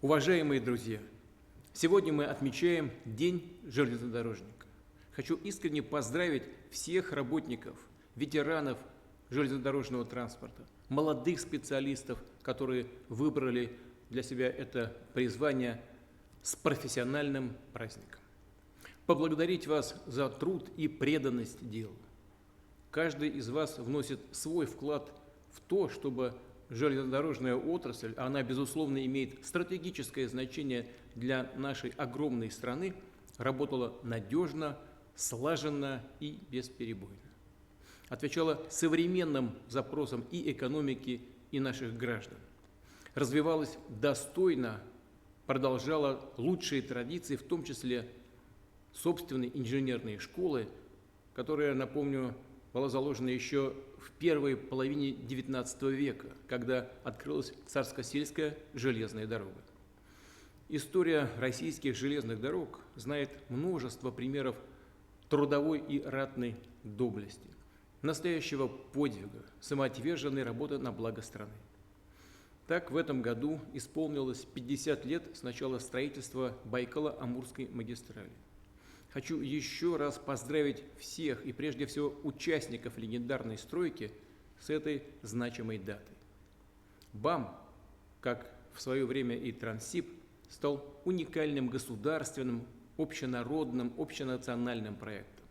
Уважаемые друзья, сегодня мы отмечаем День железнодорожника. Хочу искренне поздравить всех работников, ветеранов железнодорожного транспорта, молодых специалистов, которые выбрали для себя это призвание, с профессиональным праздником. Поблагодарить вас за труд и преданность делу. Каждый из вас вносит свой вклад в то, чтобы железнодорожная отрасль, она, безусловно, имеет стратегическое значение для нашей огромной страны, работала надежно, слаженно и бесперебойно. Отвечала современным запросам и экономики, и наших граждан. Развивалась достойно, продолжала лучшие традиции, в том числе собственной инженерной школы, которая, напомню, была заложена еще в первой половине XIX века, когда открылась Царско-сельская железная дорога. История российских железных дорог знает множество примеров трудовой и ратной доблести, настоящего подвига, самоотверженной работы на благо страны. Так, в этом году исполнилось 50 лет с начала строительства Байкало-Амурской магистрали. Хочу еще раз поздравить всех и прежде всего участников легендарной стройки с этой значимой датой. БАМ, как в свое время и Транссиб, стал уникальным государственным, общенародным, общенациональным проектом.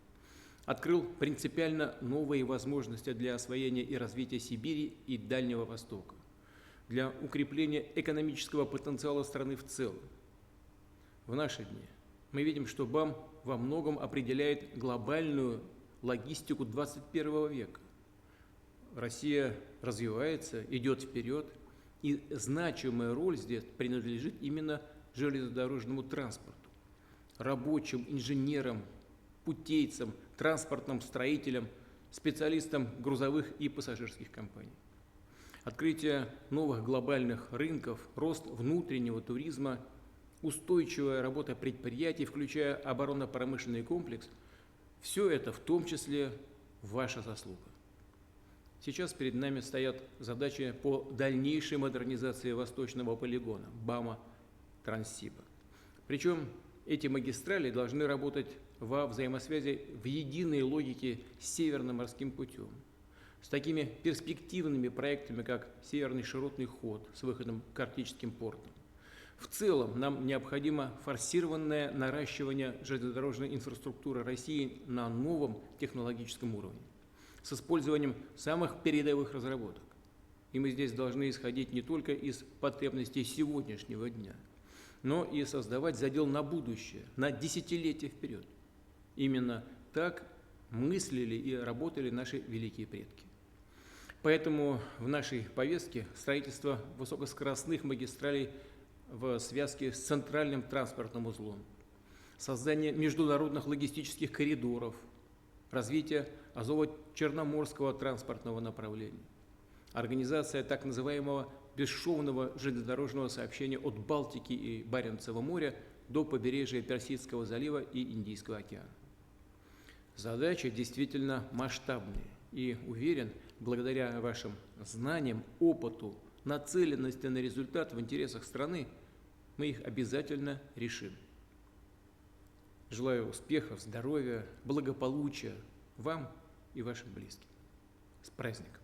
Открыл принципиально новые возможности для освоения и развития Сибири и Дальнего Востока, для укрепления экономического потенциала страны в целом. В наши дни мы видим, что БАМ во многом определяет глобальную логистику 21 века. Россия развивается, идет вперед, и значимая роль здесь принадлежит именно железнодорожному транспорту, рабочим, инженерам, путейцам, транспортным строителям, специалистам грузовых и пассажирских компаний. Открытие новых глобальных рынков, рост внутреннего туризма, устойчивая работа предприятий, включая оборонно-промышленный комплекс, все это в том числе ваша заслуга. Сейчас перед нами стоят задачи по дальнейшей модернизации восточного полигона БАМа Транссиба. Причем эти магистрали должны работать во взаимосвязи в единой логике с Северным морским путем, с такими перспективными проектами, как Северный широтный ход с выходом к арктическим портам. В целом нам необходимо форсированное наращивание железнодорожной инфраструктуры России на новом технологическом уровне, с использованием самых передовых разработок. И мы здесь должны исходить не только из потребностей сегодняшнего дня, но и создавать задел на будущее, на десятилетия вперед. Именно так мыслили и работали наши великие предки. Поэтому в нашей повестке строительство высокоскоростных магистралей в связке с центральным транспортным узлом, создание международных логистических коридоров, развитие Азово-Черноморского транспортного направления, организация так называемого бесшовного железнодорожного сообщения от Балтики и Баренцева моря до побережья Персидского залива и Индийского океана. Задачи действительно масштабные, и уверен, благодаря вашим знаниям, опыту, нацеленности на результат в интересах страны, мы их обязательно решим. Желаю успехов, здоровья, благополучия вам и вашим близким. С праздником!